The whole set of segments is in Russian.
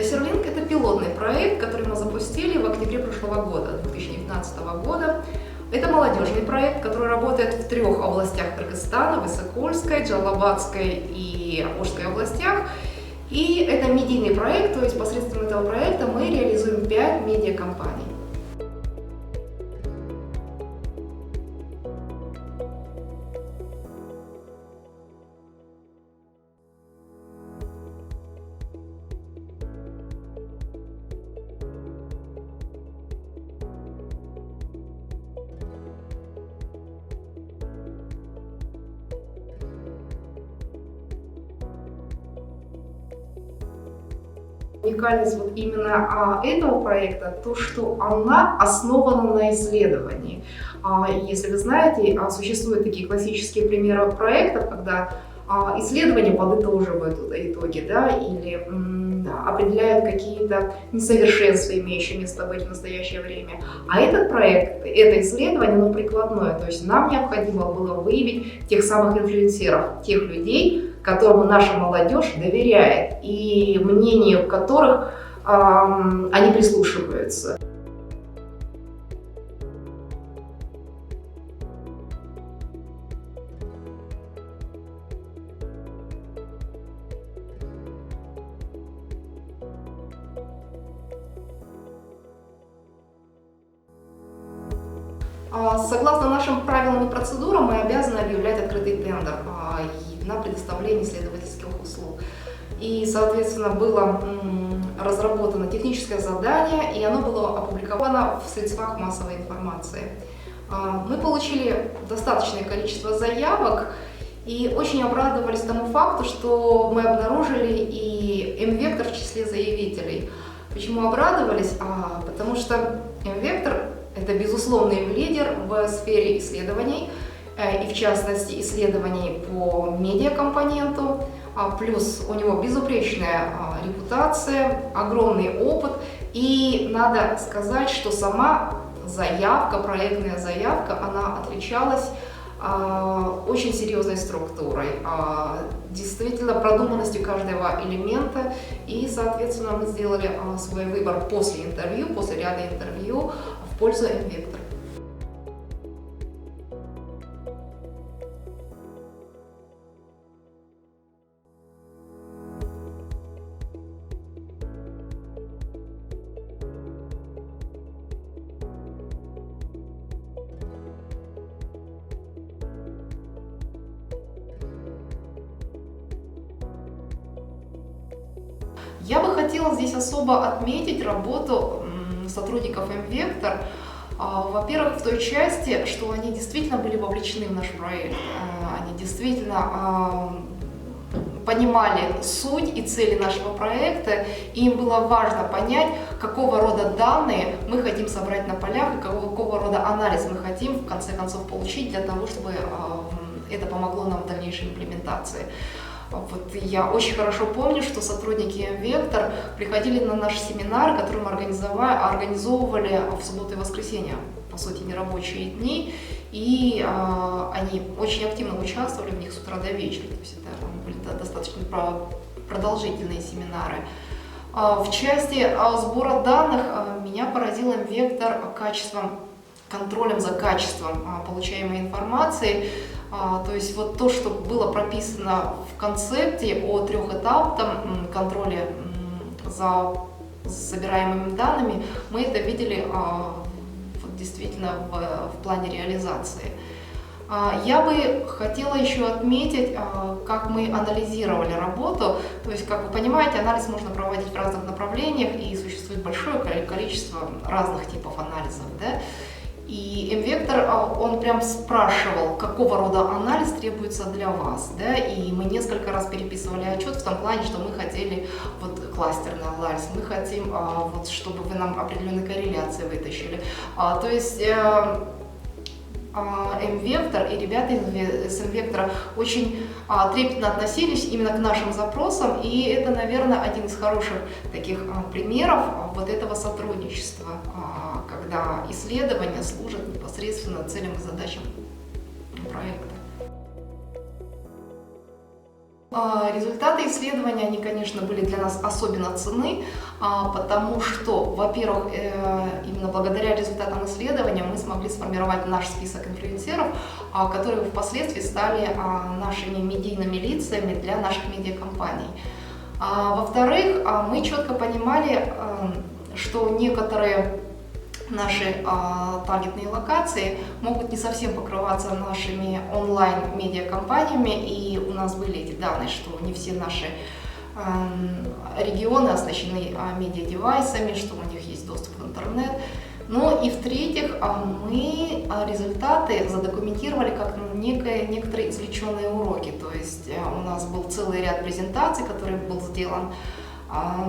Serlink — это пилотный проект, который мы запустили в октябре прошлого года, 2019 года. Это молодежный проект, который работает в 3 областях Кыргызстана: в Иссык-Кульской, Джалалабадской и Ошской областях. И это медийный проект, то есть посредством этого проекта мы реализуем 5 медиакомпаний. Уникальность вот именно этого проекта то, что она основана на исследовании. Если вы знаете, существуют такие классические примеры проектов, когда исследования подытоживают итоги, да, или определяют какие-то несовершенства, имеющие место быть в настоящее время. А этот проект, это исследование, оно прикладное, то есть нам необходимо было выявить тех самых инфлюенсеров, тех людей, которому наша молодежь доверяет и мнению которых они прислушиваются. Согласно нашим правилам и процедурам, мы обязаны объявлять открытый тендер на предоставление исследовательских услуг. И, соответственно, было разработано техническое задание, и оно было опубликовано в средствах массовой информации. Мы получили достаточное количество заявок и очень обрадовались тому факту, что мы обнаружили и М-Вектор в числе заявителей. Почему обрадовались? Потому что М-Вектор — это безусловный лидер в сфере исследований, и в частности исследований по медиакомпоненту, плюс у него безупречная репутация, огромный опыт, и надо сказать, что сама заявка, проектная заявка, она отличалась очень серьезной структурой, действительно продуманностью каждого элемента, и, соответственно, мы сделали свой выбор после ряда интервью в пользу М-Вектор. Я бы хотела здесь особо отметить работу сотрудников М-Вектор. Во-первых, в той части, что они действительно были вовлечены в наш проект, они действительно понимали суть и цели нашего проекта, и им было важно понять, какого рода данные мы хотим собрать на полях и какого рода анализ мы хотим в конце концов получить для того, чтобы это помогло нам в дальнейшей имплементации. Вот я очень хорошо помню, что сотрудники М-Вектор приходили на наш семинар, который мы организовывали в субботу и воскресенье, по сути, нерабочие дни, и они очень активно участвовали в них с утра до вечера, то есть это были достаточно продолжительные семинары. В части сбора данных меня поразил М-Вектор контролем за качеством получаемой информации. То есть вот то, что было прописано в концепте о 3-этапном контроле за собираемыми данными, мы это видели действительно в плане реализации. Я бы хотела еще отметить, как мы анализировали работу. То есть, как вы понимаете, анализ можно проводить в разных направлениях, и существует большое количество разных типов анализов. Да? И М-Вектор, он прям спрашивал, какого рода анализ требуется для вас, да, и мы несколько раз переписывали отчет в том плане, что мы хотели вот кластерный анализ, мы хотим, вот, чтобы вы нам определенные корреляции вытащили. То есть М-Вектор и ребята из М-Вектора очень трепетно относились именно к нашим запросам, и это, наверное, один из хороших таких примеров вот этого сотрудничества, когда исследования служат непосредственно целям и задачам проекта. Результаты исследования, они, конечно, были для нас особенно ценны, потому что, во-первых, именно благодаря результатам исследования мы смогли сформировать наш список инфлюенсеров, которые впоследствии стали нашими медийными лицами для наших медиакомпаний. Во-вторых, мы четко понимали, что некоторые наши таргетные локации могут не совсем покрываться нашими онлайн-медиакомпаниями, и у нас были эти данные, что не все наши регионы оснащены медиадевайсами, что у них есть доступ в интернет. Ну и в-третьих, мы результаты задокументировали как некоторые извлеченные уроки. То есть у нас был целый ряд презентаций, который был сделан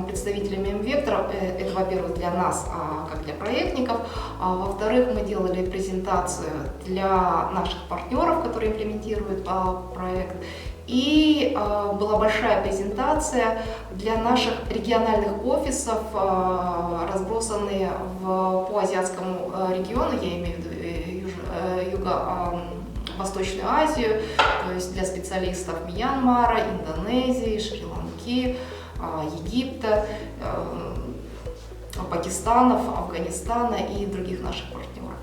представителями МВектора. Это, во-первых, для нас, как для проектников. Во-вторых, мы делали презентацию для наших партнеров, которые имплементируют проект. И была большая презентация для наших региональных офисов, разбросанные по азиатскому региону, я имею в виду Юго-Восточную Азию, то есть для специалистов Мьянмара, Индонезии, Шри-Ланки, Египта, Пакистана, Афганистана и других наших партнеров.